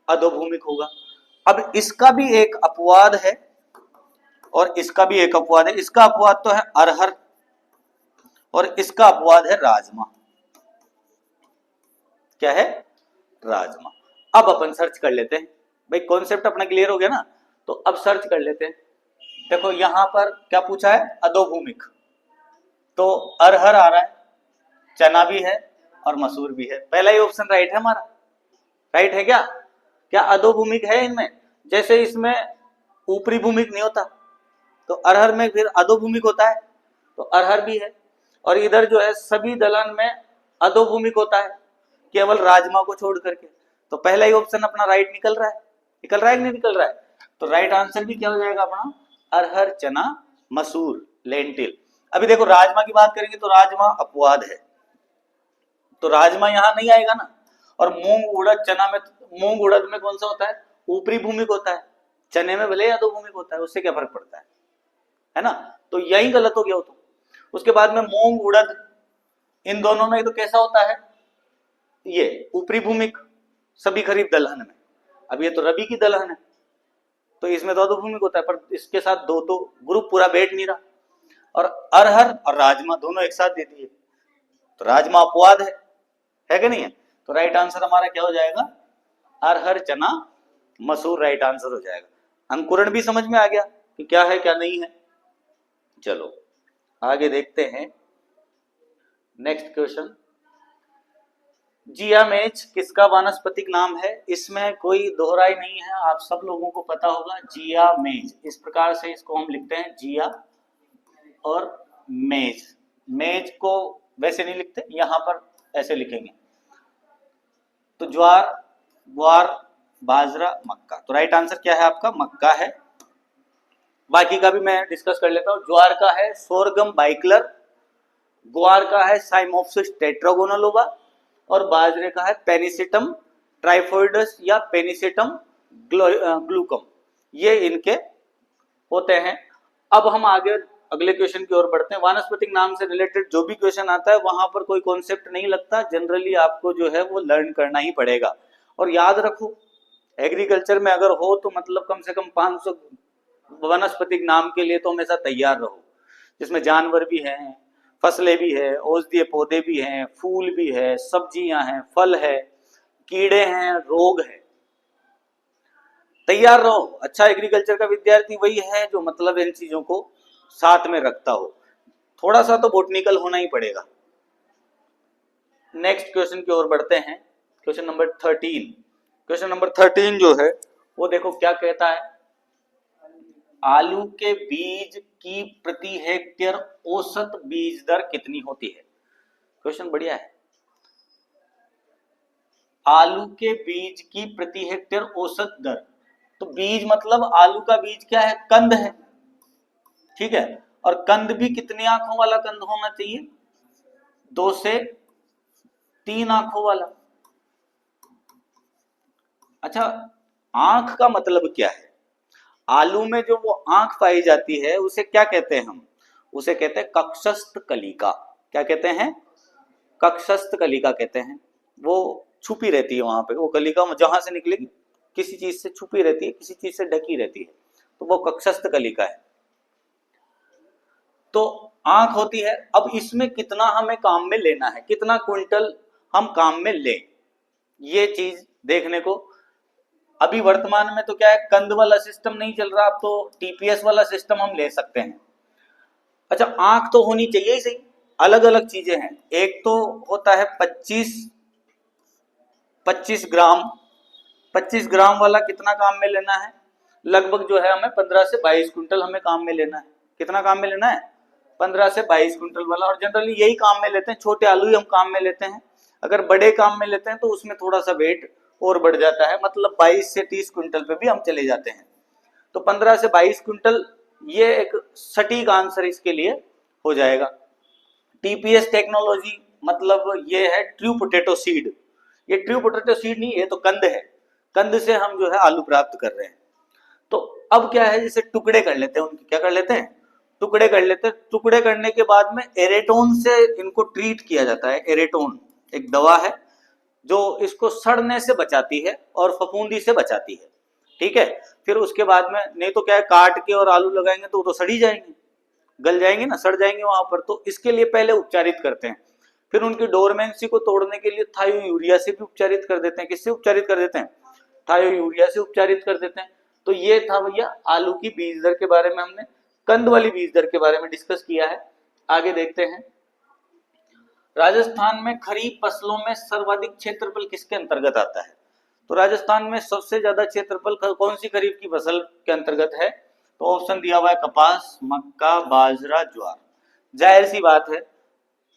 अधोभूमिक होगा। अब इसका भी एक अपवाद है और इसका भी एक अपवाद है। इसका अपवाद तो है अरहर और इसका अपवाद है राजमा। क्या है? राजमा। अब अपन सर्च कर लेते हैं भाई, कॉन्सेप्ट अपना क्लियर हो गया ना, तो अब सर्च कर लेते हैं। देखो यहां पर क्या पूछा है? अधोभूमिक, तो अरहर आ रहा है, चना भी है और मसूर भी है। पहला ही ऑप्शन राइट है हमारा, राइट है क्या? क्या अधोभूमिक है इनमें? जैसे इसमें ऊपरी भूमिक नहीं होता, तो अरहर में फिर अधोभूमिक होता है, तो अरहर भी है। और इधर जो है सभी दलहन में अधोभूमिक होता है, केवल राजमा को छोड़ करके। तो पहला ही ऑप्शन अपना राइट निकल रहा है, निकल रहा है कि नहीं निकल रहा है? तो राइट आंसर भी क्या हो जाएगा अपना? अरहर, चना, मसूर, लेंटिल। अभी देखो राजमा की बात करेंगे तो राजमा अपवाद है, तो राजमा यहां नहीं आएगा ना। और मूंग उड़द चना में, मूंग उड़द में कौन सा होता है? ऊपरी भूमिक होता है। चने में भले या दो भूमिक होता है, उससे क्या फर्क पड़ता है ना? तो यही गलत हो गया हो। तो उसके बाद में मूंग उड़द, इन दोनों में तो कैसा होता है? ये ऊपरी भूमिक, सभी खरीफ दलहन में। अब ये तो रबी की दलहन है, तो इसमें दो दो भूमिक होता है, पर इसके साथ दो तो ग्रुप पूरा बैठ नहीं रहा। और अरहर और राजमा दोनों एक साथ दे दिए, तो राजमा अपवाद है कि नहीं है? तो राइट आंसर हमारा क्या हो जाएगा? अरहर, चना, मसूर राइट आंसर हो जाएगा। अंकुरण भी समझ में आ गया कि क्या है क्या नहीं है। चलो आगे देखते हैं नेक्स्ट क्वेश्चन। जिया मेज किसका वानस्पतिक नाम है? इसमें कोई दोहराई नहीं है, आप सब लोगों को पता होगा। जिया मेज, इस प्रकार से इसको हम लिखते हैं, जिया और मेज। मेज को वैसे नहीं लिखते, यहां पर ऐसे लिखेंगे। तो ज्वार, ग्वार, बाजरा, मक्का। तो राइट आंसर क्या है आपका? मक्का है। बाकी का भी मैं डिस्कस कर लेता हूं। ज्वार का है सोरगम बाइकलर, ग्वार का है साइमोप्सिस टेट्रागोनोलोबा, और बाजरे का है पेनिसिटम ट्राइफोइडस या पेनिसिटम ग्लूकम। ये इनके होते हैं। अब हम आगे अगले क्वेश्चन की ओर बढ़ते हैं। वानस्पतिक नाम से रिलेटेड जो भी क्वेश्चन आता है वहां पर कोई कॉन्सेप्ट नहीं लगता, जनरली आपको जो है वो लर्न करना ही पड़ेगा। और याद रखो, एग्रीकल्चर में अगर हो तो मतलब कम से कम 500 वनस्पतिक नाम के लिए तो हमेशा तैयार रहो, जिसमें जानवर भी हैं, फसलें भी है, औषधीय पौधे भी हैं, फूल भी है, सब्जियां हैं, फल है, कीड़े हैं, रोग है। तैयार रहो। अच्छा एग्रीकल्चर का विद्यार्थी वही है जो मतलब इन चीजों को साथ में रखता हो। थोड़ा सा तो बोटनिकल होना ही पड़ेगा। नेक्स्ट क्वेश्चन की ओर बढ़ते हैं। Question number 13। क्वेश्चन नंबर 13 जो है वो देखो क्या कहता है। आलू के बीज की प्रति हेक्टेयर औसत बीज दर कितनी होती है? क्वेश्चन बढ़िया है। आलू के बीज की प्रति हेक्टेयर औसत दर, तो बीज मतलब आलू का बीज क्या है? कंद है, ठीक है। और कंद भी कितनी आंखों वाला कंद होना चाहिए? 2 से 3 आंखों वाला। अच्छा, आंख का मतलब क्या है? आलू में जो वो आंख पाई जाती है उसे क्या कहते हैं हम? उसे कहते हैं कक्षस्थ कलिका। क्या कहते हैं? कक्षस्थ कलिका कहते हैं। वो छुपी रहती है वहां पे, वो कलिका जहां से निकलेगी किसी चीज से छुपी रहती है, किसी चीज से ढकी रहती है, तो वो कक्षस्थ कलिका है। तो आंख होती है। अब इसमें कितना हमें काम में लेना है, कितना क्विंटल हम काम में ले, ये चीज देखने को। अभी वर्तमान में तो क्या है, कंद वाला सिस्टम नहीं चल रहा, अब तो टीपीएस वाला सिस्टम हम ले सकते हैं। अच्छा, आंख तो होनी चाहिए ही सही। अलग अलग चीजें हैं। एक तो होता है 25 ग्राम। 25 ग्राम वाला कितना काम में लेना है? लगभग जो है हमें 15 से 22 क्विंटल हमें काम में लेना है। कितना काम में लेना है? 15 से 22 क्विंटल वाला। और जनरली यही काम में लेते हैं, छोटे आलू ही हम काम में लेते हैं। अगर बड़े काम में लेते हैं तो उसमें थोड़ा सा वेट और बढ़ जाता है, मतलब 22 से 30 क्विंटल पे भी हम चले जाते हैं। तो 15 से 22 क्विंटल ये एक सटीक आंसर इसके लिए हो जाएगा। टीपीएस टेक्नोलॉजी मतलब ये है ट्रू पोटैटो सीड। ये ट्रू पोटैटो सीड नहीं, ये तो कंद है। कंद से हम जो है आलू प्राप्त कर रहे हैं। तो अब क्या है, जैसे टुकड़े कर लेते हैं उनके, क्या कर लेते हैं? टुकड़े कर लेते हैं। टुकड़े करने के बाद में एरेटोन से इनको ट्रीट किया जाता है। एरेटोन एक दवा है जो इसको सड़ने से बचाती है और फफूंदी से बचाती है, ठीक है। फिर उसके बाद में नहीं तो क्या है, काट के और आलू लगाएंगे तो वो तो सड़ ही जाएंगे, गल जाएंगे ना, सड़ जाएंगे वहां पर। तो इसके लिए पहले उपचारित करते हैं। फिर उनकी डोरमेंसी को तोड़ने के लिए थायो यूरिया से भी उपचारित कर देते हैं। किससे उपचारित कर देते हैं? थायो यूरिया से उपचारित कर देते हैं। तो ये था भैया आलू की बीज दर के बारे में, हमने कंद वाली बीज दर के बारे में डिस्कस किया है। आगे देखते हैं। राजस्थान में खरीफ फसलों में सर्वाधिक क्षेत्रफल किसके अंतर्गत आता है? तो राजस्थान में सबसे ज्यादा क्षेत्रफल कौन सी खरीफ की फसल के अंतर्गत है? तो ऑप्शन दिया हुआ है कपास, मक्का, बाजरा, ज्वार। जाहिर सी बात है,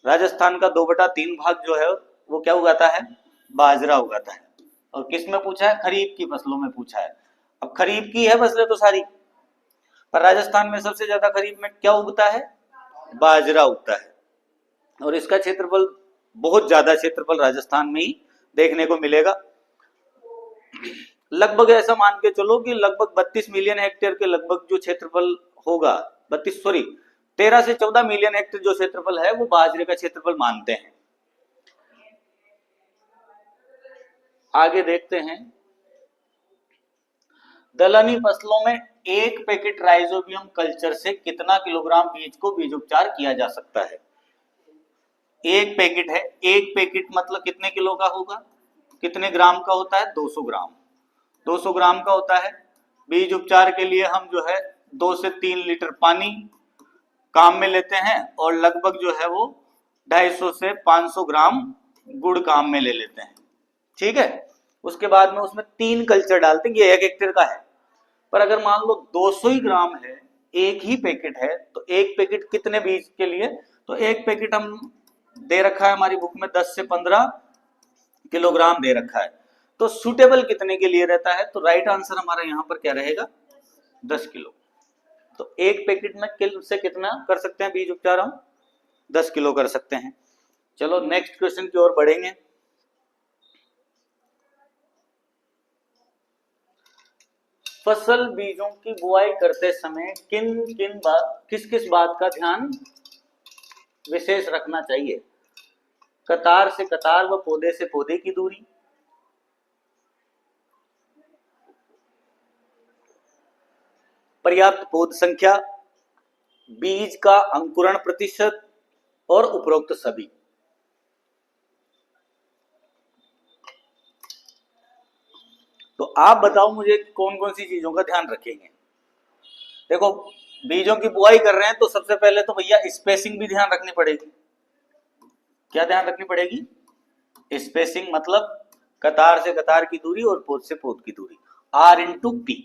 राजस्थान का 2/3 भाग जो है वो क्या उगाता है? बाजरा उगाता है। और किस में पूछा है? खरीफ की फसलों में पूछा है। अब खरीफ की है फसलें तो सारी, पर राजस्थान में सबसे ज्यादा खरीफ में क्या उगता है? बाजरा उगता है। और इसका क्षेत्रफल, बहुत ज्यादा क्षेत्रफल राजस्थान में ही देखने को मिलेगा। लगभग ऐसा मान के चलो कि लगभग 32 मिलियन हेक्टेयर के लगभग जो क्षेत्रफल होगा, 13 से 14 मिलियन हेक्टेयर जो क्षेत्रफल है वो बाजरे का क्षेत्रफल मानते हैं। आगे देखते हैं, दलहनी फसलों में एक पैकेट राइजोबियम कल्चर से कितना किलोग्राम बीज को बीजोपचार किया जा सकता है? एक पैकेट है, एक पैकेट मतलब कितने किलो का होगा, कितने ग्राम का होता है? 200 ग्राम। 200 ग्राम का होता है। बीज उपचार के लिए हम जो है 2 से 3 लीटर पानी काम में लेते हैं और लगभग जो है वो 250 से 500 ग्राम गुड़ काम में ले लेते हैं। ठीक है, उसके बाद में उसमें 3 कल्चर डालते हैं, ये 1 हेक्टेयर का है। पर अगर मान लो 200 ही ग्राम है, एक ही पैकेट है, तो एक पैकेट कितने बीज के लिए? तो एक पैकेट हम दे रखा है हमारी बुक में 10 से 15 किलोग्राम दे रखा है। तो सुटेबल कितने के लिए रहता है? तो राइट आंसर हमारा यहाँ पर क्या रहेगा? 10 किलो। तो एक पैकेट में किल से कितना कर सकते हैं बीज उपचार? हम 10 किलो कर सकते हैं। चलो नेक्स्ट क्वेश्चन की ओर बढ़ेंगे। फसल बीजों की बुआई करते समय किस किस बात का ध्यान विशेष रखना चाहिए? कतार से कतार व पौधे से पौधे की दूरी, पर्याप्त पौध संख्या, बीज का अंकुरण प्रतिशत और उपरोक्त सभी। तो आप बताओ मुझे कौन कौन सी चीजों का ध्यान रखेंगे? देखो, बीजों की बुआई कर रहे हैं तो सबसे पहले तो भैया स्पेसिंग भी ध्यान रखनी पड़ेगी। क्या ध्यान रखनी पड़ेगी? स्पेसिंग मतलब कतार से कतार की दूरी और पौध से पौध की दूरी, R into P,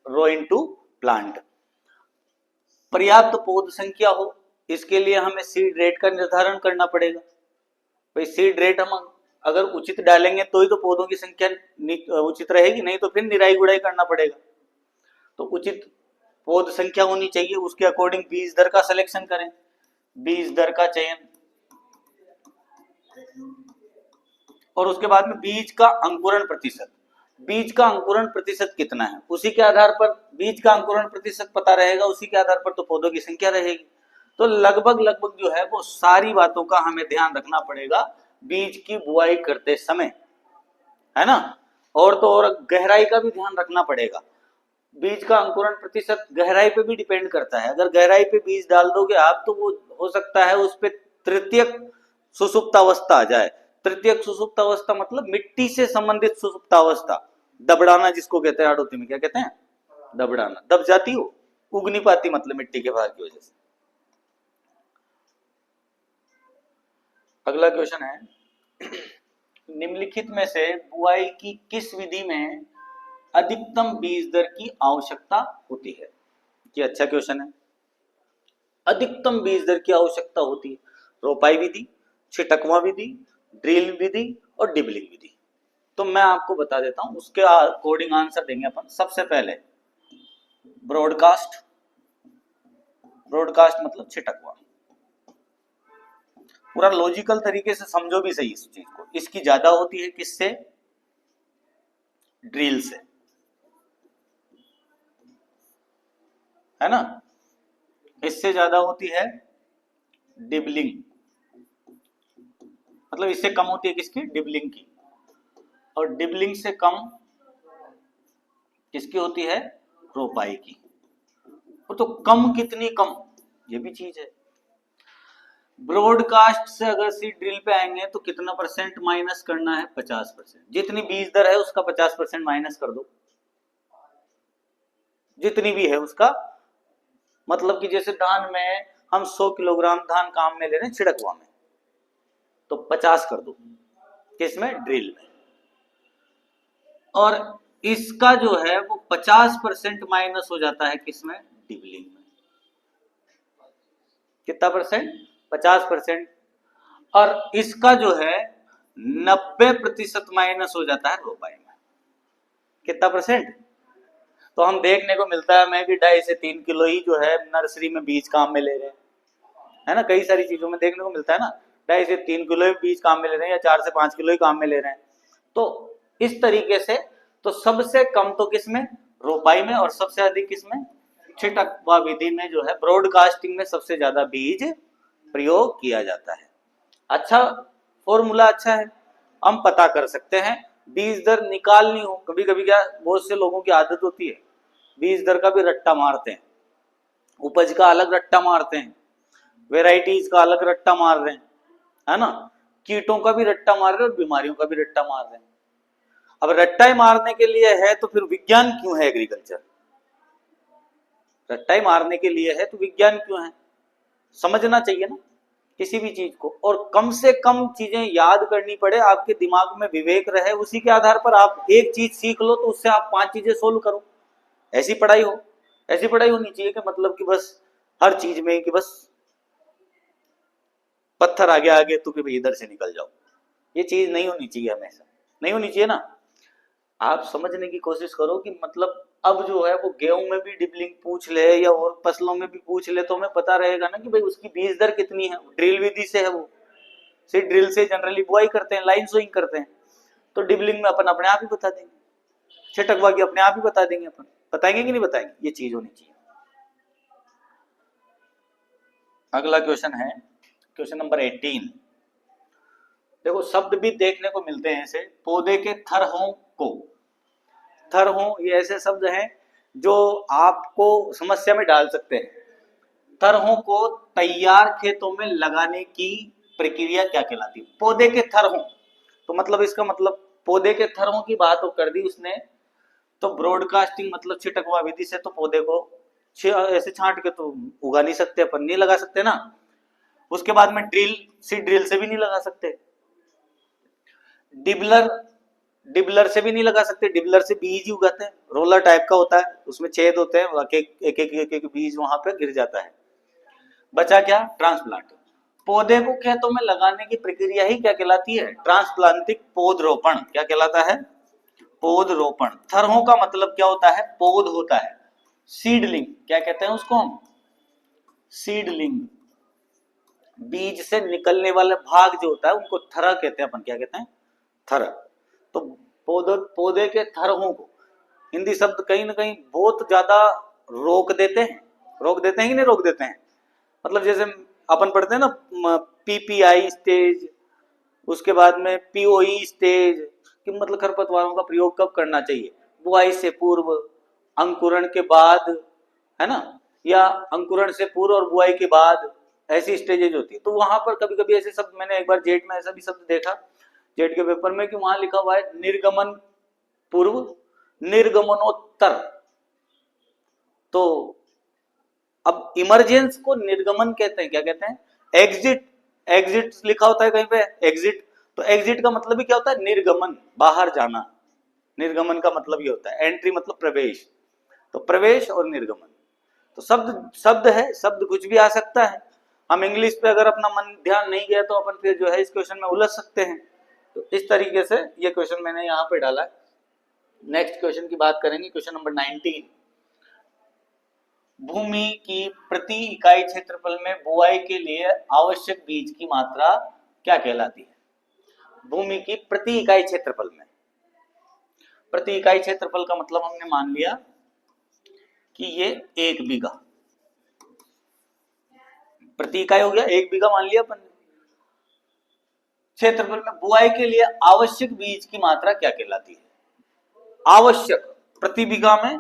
rho into plant. पर्याप्त पौध संख्या हो, इसके लिए हमें सीड रेट का निर्धारण करना पड़ेगा। भाई सीड रेट हम अगर उचित डालेंगे तो ही तो पौधों की संख्या उचित रहेगी, नहीं तो फिर निराई गुड़ाई करना पड़ेगा। तो उचित पौध संख्या होनी चाहिए, उसके अकॉर्डिंग बीज दर का सिलेक्शन करें, बीज दर का चयन, और उसके बाद में बीज का अंकुरण प्रतिशत। बीज का अंकुरण प्रतिशत कितना है, उसी के आधार पर बीज का अंकुरण प्रतिशत पता रहेगा, उसी के आधार पर तो पौधों की संख्या रहेगी। तो लगभग जो है वो सारी बातों का हमें ध्यान रखना पड़ेगा बीज की बुआई करते समय, है ना। और तो और गहराई का भी ध्यान रखना पड़ेगा। बीज का अंकुरण प्रतिशत गहराई पे भी डिपेंड करता है। अगर गहराई पे बीज डाल दोगे आप तो वो हो सकता है उस पे तृतीयक सुसुप्तावस्था आ जाए। तृतीयक सुसुप्तावस्था मतलब मिट्टी से संबंधित सुसुप्तावस्था, दबड़ाना जिसको कहते हैं, आड़ोती में क्या कहते हैं? दबड़ाना। दब जाती हो, उग नहीं पाती, मतलब मिट्टी के भाग की वजह से। अगला क्वेश्चन है, निम्नलिखित में से बुआई की किस विधि में अधिकतम बीज दर की आवश्यकता होती है? ये अच्छा क्वेश्चन है। अधिकतम बीज दर की आवश्यकता होती है, रोपाई विधि, छिटकवा विधि, ड्रिल विधि और डिबलिंग विधि। तो मैं आपको बता देता हूं, उसके अकॉर्डिंग आंसर देंगे अपन। सबसे पहले ब्रॉडकास्ट, ब्रॉडकास्ट मतलब छिटकवा। पूरा लॉजिकल तरीके से समझो भी सही इस चीज को। इसकी ज्यादा होती है किससे? ड्रिल से, है ना। इससे ज्यादा होती है डिबलिंग, मतलब इससे कम होती है किसकी? डिबलिंग की। और डिबलिंग से कम किसकी होती है? रोपाई की। तो कम कितनी कम, ये भी चीज है। ब्रॉडकास्ट से अगर सीड ड्रिल पे आएंगे तो कितना परसेंट माइनस करना है? 50%। जितनी बीज दर है उसका 50% माइनस कर दो, जितनी भी है उसका। मतलब कि जैसे धान में हम 100 किलोग्राम धान काम में ले रहे हैं छिड़कवा में, तो 50 कर दो किसमें? ड्रिल में। और इसका जो है वो 50% माइनस हो जाता है किसमें? डिबलिंग में। कितना परसेंट? 50%। और इसका जो है 90% माइनस हो जाता है रोपाई में। कितना परसेंट? तो हम देखने को मिलता है हमें कि 2.5 से 3 किलो ही जो है नर्सरी में बीज काम में ले रहे हैं, है ना। कई सारी चीजों में देखने को मिलता है ना, 2.5 से 3 किलो ही बीज काम में ले रहे हैं या 4 से 5 किलो ही काम में ले रहे हैं। तो इस तरीके से तो सबसे कम तो किसमें? रोपाई में, और सबसे अधिक किसमें? छिटकवा विधि में जो है, ब्रॉडकास्टिंग में सबसे ज्यादा बीज प्रयोग किया जाता है। अच्छा फॉर्मूला अच्छा है, हम पता कर सकते हैं। बीज दर निकालनी हो, कभी कभी क्या बहुत से लोगों की आदत होती है बीज दर का भी रट्टा मारते हैं, उपज का अलग रट्टा मारते हैं, वेराइटीज का अलग रट्टा मार रहे हैं, है ना, कीटों का भी रट्टा मार रहे हैं और बीमारियों का भी रट्टा मार रहे हैं। अब रट्टा ही मारने के लिए है तो फिर विज्ञान क्यों है एग्रीकल्चर? रट्टा ही मारने के लिए है तो विज्ञान क्यों है? समझना चाहिए ना किसी भी चीज को, और कम से कम चीजें याद करनी पड़े, आपके दिमाग में विवेक रहे, उसी के आधार पर आप एक चीज सीख लो तो उससे आप 5 चीजें सोल्व करो। ऐसी पढ़ाई हो, ऐसी पढ़ाई होनी चाहिए कि मतलब कि बस हर चीज में कि बस पत्थर आगे आगे तो कि भाई इधर से निकल जाओ। ये चीज नहीं होनी चाहिए, हमेशा नहीं होनी चाहिए ना। आप समझने की कोशिश करो कि मतलब अब जो है वो गेहूं में भी डिबलिंग पूछ ले या और फसलों में भी पूछ ले तो हमें पता रहेगा ना कि भाई उसकी बीज दर कितनी है। ड्रिल विधि से है, वो सिर्फ ड्रिल से जनरली बुआई करते हैं, लाइन सोइंग करते हैं, तो डिबलिंग में अपन अपने आप ही बता देंगे, छिटकवा की अपने आप ही बता देंगे, अपन बताएंगे कि नहीं बताएंगे। ये चीज होनी चाहिए। अगला क्वेश्चन है क्वेश्चन नंबर 18। देखो शब्द भी देखने को मिलते हैं ऐसे, पौधे के थरहों को, थरहों ये ऐसे शब्द हैं जो आपको समस्या में डाल सकते हैं। थरहों को तैयार खेतों में लगाने की प्रक्रिया क्या कहलाती है? पौधे के थरहों, तो मतलब इसका मतलब पौधे के थरहों की बात कर दी उसने, तो ब्रॉडकास्टिंग मतलब छिटकवा विधि से तो पौधे को ऐसे छांट के तो उगा नहीं सकते, अपन नहीं लगा सकते ना। उसके बाद में ड्रिल, सीड ड्रिल से भी नहीं लगा सकते, डिबलर, डिबलर से भी नहीं लगा सकते, डिबलर से बीज ही उगाते हैं, रोलर टाइप का होता है, उसमें छेद होते हैं, एक एक बीज वहां पे गिर जाता है। बचा क्या? ट्रांसप्लांट। पौधे को खेतों में लगाने की प्रक्रिया ही क्या कहलाती है? ट्रांसप्लांटिक पौधरोपण। क्या कहलाता है? पौधरोपण। थरहों का मतलब क्या होता है? पौध होता है। सीडलिंग क्या कहते हैं उसको हम? सीडलिंग। बीज से निकलने वाला भाग जो होता है उनको थरा कहते हैं अपन। क्या कहते हैं? थर। तो पौधे के थरहों को हिंदी शब्द कहीं ना कहीं बहुत ज्यादा रोक देते हैं। रोक देते हैं कि नहीं रोक देते हैं? मतलब जैसे अपन पढ़ते हैं ना पीपीआई स्टेज, उसके बाद में पीओई स्टेज, कि मतलब खरपतवारों का प्रयोग कब करना चाहिए? बुआई से पूर्व, अंकुरण के बाद, है ना, या अंकुरण से पूर्व और बुआई के बाद, ऐसी स्टेजेज होती है। तो वहां पर कभी कभी ऐसे शब्द, मैंने एक बार जेट में ऐसा भी शब्द देखा, जेट के पेपर में, कि वहां लिखा हुआ है निर्गमन पूर्व, निर्गमनोत्तर। तो अब इमरजेंस को निर्गमन कहते हैं। क्या कहते हैं? एग्जिट, एग्जिट लिखा होता है कहीं पे, एग्जिट, तो एग्जिट का मतलब भी क्या होता है? निर्गमन, बाहर जाना। निर्गमन का मतलब ये होता है, एंट्री मतलब प्रवेश, तो प्रवेश और निर्गमन। तो शब्द शब्द है, शब्द कुछ भी आ सकता है। हम इंग्लिश पे अगर अपना मन ध्यान नहीं गया तो अपन फिर जो है इस क्वेश्चन में उलझ सकते हैं। तो इस तरीके से ये क्वेश्चन मैंने यहाँ पे डाला है। नेक्स्ट क्वेश्चन की बात करेंगे, क्वेश्चन नंबर 19। भूमि की प्रति इकाई क्षेत्रफल में बुआई के लिए आवश्यक बीज की मात्रा क्या कहलाती है? भूमि की प्रति इकाई क्षेत्रफल में, प्रति इकाई क्षेत्रफल का मतलब हमने मान लिया कि ये 1 बीघा, प्रति इकाई हो गया 1 बीघा मान लिया अपन ने। क्षेत्रफल में बुआई के लिए आवश्यक बीज की मात्रा क्या कहलाती है? आवश्यक, प्रति बीघा में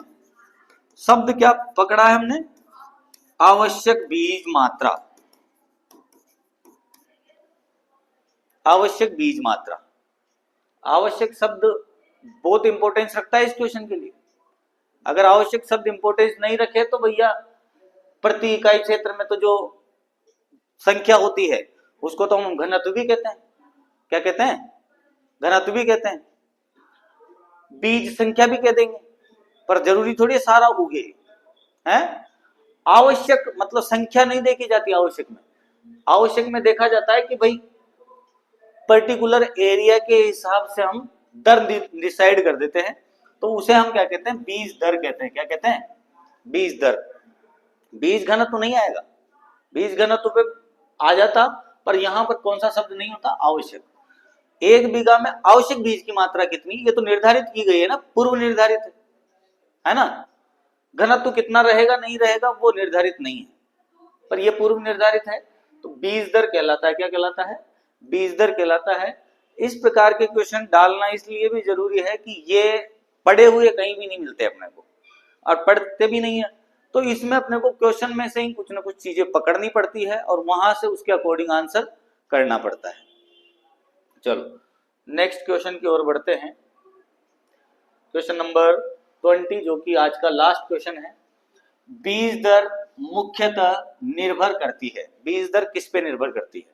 शब्द क्या पकड़ा है हमने? आवश्यक बीज मात्रा। आवश्यक बीज मात्रा, आवश्यक शब्द बहुत इंपॉर्टेंस रखता है इस क्वेश्चन के लिए। अगर आवश्यक शब्द इंपॉर्टेंस नहीं रखे तो भैया प्रति इकाई क्षेत्र में तो जो संख्या होती है उसको तो हम घनत्व भी कहते हैं। क्या कहते हैं? घनत्व भी कहते हैं। बीज संख्या भी कह देंगे, पर जरूरी थोड़ी सारा उगे है। आवश्यक मतलब संख्या नहीं देखी जाती आवश्यक में। आवश्यक में देखा जाता है कि भाई पर्टिकुलर एरिया के हिसाब से हम दर डिसाइड कर देते हैं, तो उसे हम क्या कहते हैं, बीज दर कहते हैं। क्या कहते हैं, बीज दर। बीज घनत्व तो नहीं आएगा, बीज घनत्व पे आ जाता, पर यहां पर कौन सा शब्द नहीं होता, आवश्यक। एक बीघा में आवश्यक बीज की मात्रा कितनी, ये तो निर्धारित की गई है ना, पूर्व निर्धारित है ना। घनत्व कितना रहेगा नहीं रहेगा वो निर्धारित नहीं है, पर ये पूर्व निर्धारित है, तो बीज दर कहलाता है। क्या कहलाता है, बीज दर कहलाता है। इस प्रकार के क्वेश्चन डालना इसलिए भी जरूरी है कि ये पढ़े हुए कहीं भी नहीं मिलते अपने को, और पढ़ते भी नहीं है, तो इसमें अपने को क्वेश्चन में से ही कुछ ना कुछ चीजें पकड़नी पड़ती है और वहां से उसके अकॉर्डिंग आंसर करना पड़ता है। चलो नेक्स्ट क्वेश्चन की ओर बढ़ते हैं। क्वेश्चन नंबर 20 जो कि आज का लास्ट क्वेश्चन है। बीज दर मुख्यतः निर्भर करती है, बीज दर किस पे निर्भर करती है,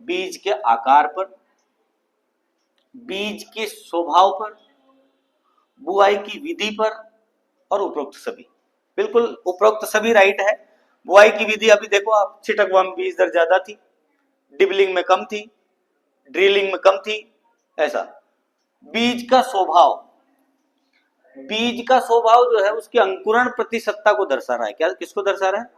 बीज के आकार पर, बीज के स्वभाव पर, बुआई की विधि पर और उपरोक्त सभी। बिल्कुल उपरोक्त सभी राइट है। बुआई की विधि अभी देखो आप, छिटकवा में बीज दर ज्यादा थी, डिबलिंग में कम थी, ड्रिलिंग में कम थी, ऐसा। बीज का स्वभाव, बीज का स्वभाव जो है उसकी अंकुरण प्रतिशतता को दर्शा रहा है। क्या, किसको दर्शा रहा है,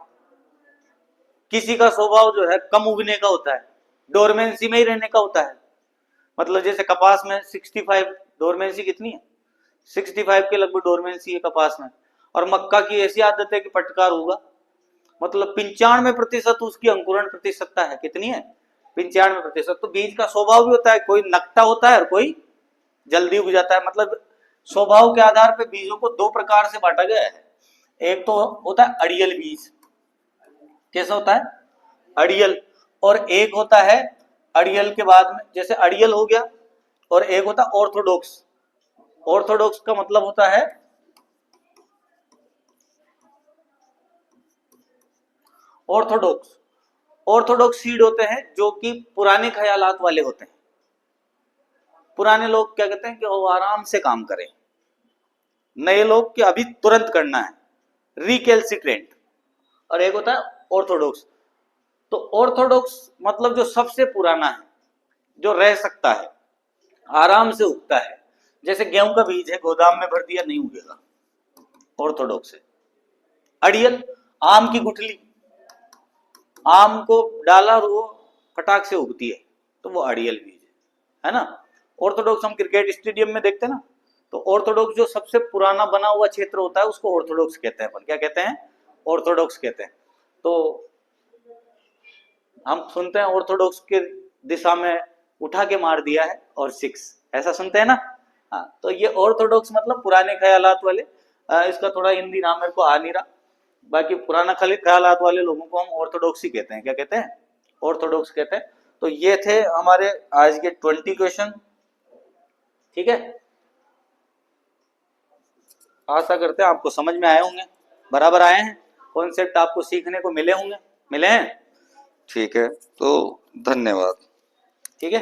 किसी का स्वभाव जो है कम उगने का होता है, डोरमेंसी में ही रहने का होता है। मतलब जैसे कपास में 65 डोरमेंसी कितनी है, 65 के लगभग डोरमेंसी है कपास में, और मक्का की ऐसी आदत है कि पटकार होगा, मतलब 95% उसकी अंकुरण प्रतिशतता है। कितनी है, 95%। तो बीज का स्वभाव भी होता है, कोई नकटा होता है और कोई जल्दी उग जाता है। मतलब स्वभाव के आधार पर बीजों को दो प्रकार से बांटा गया है। एक तो होता है अड़ियल बीज, कैसा होता है, अड़ियल, और एक होता है अड़ियल के बाद में, जैसे अड़ियल हो गया, और एक होता है ऑर्थोडॉक्स। ऑर्थोडॉक्स का मतलब होता है, ऑर्थोडॉक्स, ऑर्थोडॉक्स सीड होते हैं जो कि पुराने ख्यालात वाले होते हैं। पुराने लोग क्या कहते हैं कि वो आराम से काम करें, नए लोग कि अभी तुरंत करना है, रिकैल्सिट्रेंट। और एक होता है ऑर्थोडॉक्स। तो ऑर्थोडॉक्स मतलब जो सबसे पुराना है, जो रह सकता है, आराम से उगता है। जैसे गेहूं का बीज है, गोदाम में भर दिया नहीं उगेगा, ऑर्थोडॉक्स है। अड़ियल, आम की गुठली, आम को डाला और वो फटाक से उगती है, तो वो अड़ियल बीज है ना। ऑर्थोडॉक्स हम क्रिकेट स्टेडियम में देखते हैं ना, तो ऑर्थोडॉक्स जो सबसे पुराना बना हुआ क्षेत्र होता है उसको ऑर्थोडॉक्स कहते हैं। क्या कहते हैं, ऑर्थोडॉक्स कहते हैं। तो हम सुनते हैं ऑर्थोडॉक्स के दिशा में उठा के मार दिया है और 6, ऐसा सुनते हैं ना। हाँ, तो ये ऑर्थोडॉक्स मतलब पुराने ख्यालात वाले। इसका थोड़ा हिंदी नाम मेरे को आ नहीं रहा, बाकी पुराना ख्यालात वाले लोगों को हम ऑर्थोडॉक्स ही कहते हैं। क्या कहते हैं, ऑर्थोडॉक्स कहते हैं। तो ये थे हमारे आज के 20 क्वेश्चन। ठीक है, आशा करते हैं आपको समझ में आए होंगे, बराबर आए हैं, कॉन्सेप्ट आपको सीखने को मिले होंगे, मिले हैं। ठीक है, तो धन्यवाद। ठीक है।